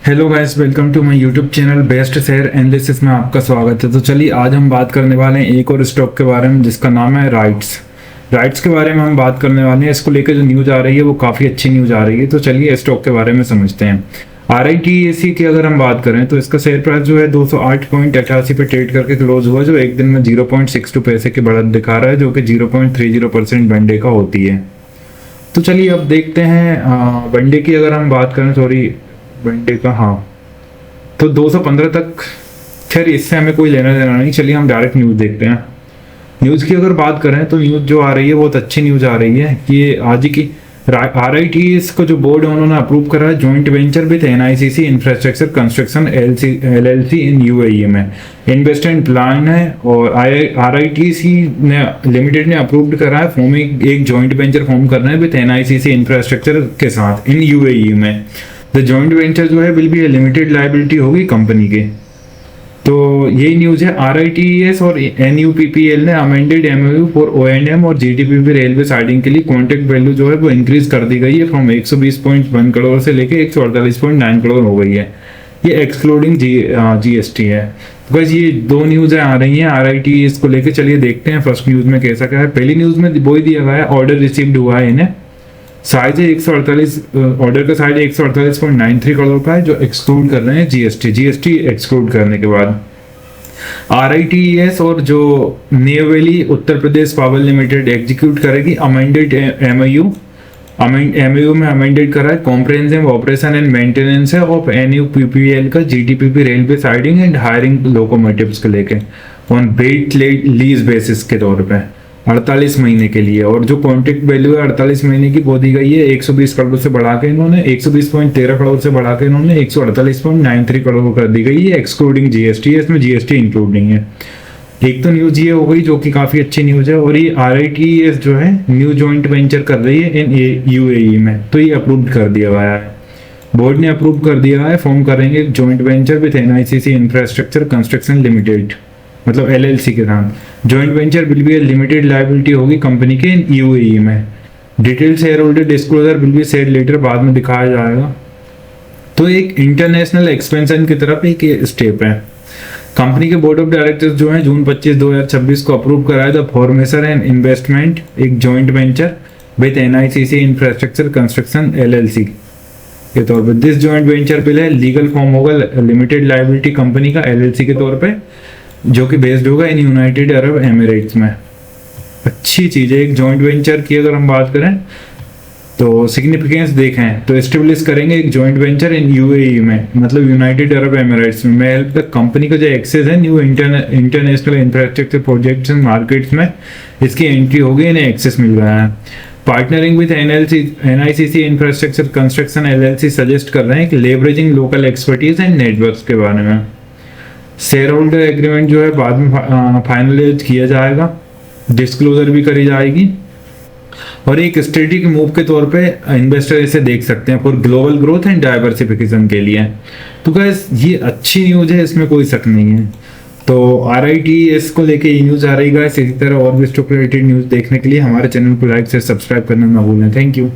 Hello guys, welcome to my YouTube channel best share analysis में आपका स्वागत है। तो चलिए आज हम बात करने वाले हैं एक और स्टॉक के बारे में जिसका नाम है राइट्स के बारे में हम बात करने वाले हैं। इसको लेकर जो न्यूज़ आ रही है वो काफ़ी अच्छी न्यूज़ आ रही है। तो चलिए स्टॉक के बारे में समझते हैं। RITES की अगर हम बात करें तो इसका शेयर प्राइस जो है 208.88 पे ट्रेड करके क्लोज हुआ, जो एक दिन में 0.62 पैसे की बढ़त दिखा रहा है, जो कि 0.30% वनडे का होती है। तो चलिए अब देखते हैं वनडे की अगर हम बात करें, वनडे का, हाँ, तो 215 तक। खैर इससे हमें कोई लेना देना नहीं, चलिए हम डायरेक्ट न्यूज़ देखते हैं। न्यूज़ की अगर बात करें तो न्यूज़ जो आ रही है बहुत अच्छी न्यूज़ आ रही है कि आज की RITES को जो बोर्ड है उन्होंने अप्रूव करा है joint venture with NICC infrastructure construction LLC in UAE में। इन्वेस्टमेंट प्लान है और RITES ने लिमिटेड ने अप्रूव्ड करा है फॉर्मिंग एक जॉइंट वेंचर फॉर्म करना है विद NICC इंफ्रास्ट्रक्चर के साथ इन UAE में। द जॉइंट वेंचर जो है विल बी लिमिटेड लाइबिलिटी होगी कंपनी के। तो यही न्यूज़ है। RITES और NUPPL ने अमेंडेड MOU फॉर O&M और GTPP रेलवे साइडिंग के लिए कॉन्ट्रैक्ट वैल्यू जो है वो इंक्रीज कर दी गई है फ्रॉम 120.1 करोड़ से लेके 148.9 करोड़ हो गई है। ये एक्सक्लूडिंग GST है। तो गाइस ये दो न्यूज़ आ रही हैं RITES को लेके। चलिए देखते हैं फर्स्ट न्यूज़ में कैसा क्या है। पहली न्यूज़ में वो ही दिया गया है, ऑर्डर रिसीव्ड हुआ है इन्हें। साइज है 148, ऑर्डर का साइज 148.93 करोड़ का है, जो एक्सक्लूड कर रहे हैं GST एक्सक्लूड करने के बाद। RITES और जो Neyveli Uttar Pradesh power limited execute करेगी अमेंडेड MOU में अमेंडेड करा है कॉम्प्रिहेंसिव ऑपरेशन एंड मेंटेनेंस है ऑफ NUPPL का GTPP railway siding and hiring locomotives को लेके ऑन वेट लीज बेसिस के तौर पे 48 महीने के लिए। और जो कॉन्ट्रैक्ट वैल्यू है 48 महीने की वो दी गई है 120 करोड़ से बढ़ा के इन्होंने 120.13 करोड़ से बढ़ा के इन्होंने 148.93 करोड़ कर दी गई है एक्सक्लूडिंग GST है, इसमें GST इंक्लूड नहीं है। एक तो न्यूज ये हो गई जो कि काफी अच्छी न्यूज है। और ये RITES जो है न्यू जॉइंट वेंचर कर रही है इन UAE में, तो ये अप्रूव कर दिया गया है, बोर्ड ने अप्रूव कर दिया है। फॉर्म करेंगे joint venture with NICC infrastructure construction limited, मतलब LLC के नाम। Joint venture will be limited liability होगी कंपनी के इन UAE में। Detail share holder disclosure will be share later, बाद में दिखाया जाएगा। तो एक इंटरनेशनल एक्सपेंशन की तरफ एक स्टेप है। कंपनी के बोर्ड ऑफ डायरेक्टर्स जो है जून 25 2026 को अप्रूव कराया था फॉर्मेशन एंड इन्वेस्टमेंट एक joint venture with NICC infrastructure construction LLC के तौर पे। दिस जॉइंट वेंचर बिल है लीगल फॉर्म होगा लिमिटेड लायबिलिटी कंपनी का LLC के तौर पे, जो कि बेस्ड होगा इन यूनाइटेड अरब एमिरेट्स में। अच्छी चीज़ है। एक जॉइंट वेंचर की अगर हम बात करें तो सिग्निफिकेंस देखें तो एस्टेब्लिश करेंगे एक जॉइंट वेंचर इन UAE में, मतलब यूनाइटेड अरब एमिरेट्स में। हेल्प द कंपनी का जो एक्सेस है new international infrastructure projects and markets में, इसकी एंट्री होगी, इन्हें एक्सेस मिल रहा है। Partnering with NICC infrastructure construction LLC suggest कर रहे हैं कि leveraging local expertise and networks के बारे में। शेयर होल्डर एग्रीमेंट जो है बाद में फाइनलाइज किया जाएगा, डिस्क्लोजर भी करी जाएगी। और एक स्ट्रेटेजिक मूव के तौर पे इन्वेस्टर इसे देख सकते हैं for global growth and diversification के लिए। तो गाइस ये अच्छी न्यूज़ है, इसमें कोई शक नहीं है। तो RITES को लेके ये न्यूज़ आ रही है। इसी तरह और भी स्टॉक रिलेटेड न्यूज़ देखने के लिए हमारे चैनल को लाइक से सब्सक्राइब करना ना भूलें। Thank you.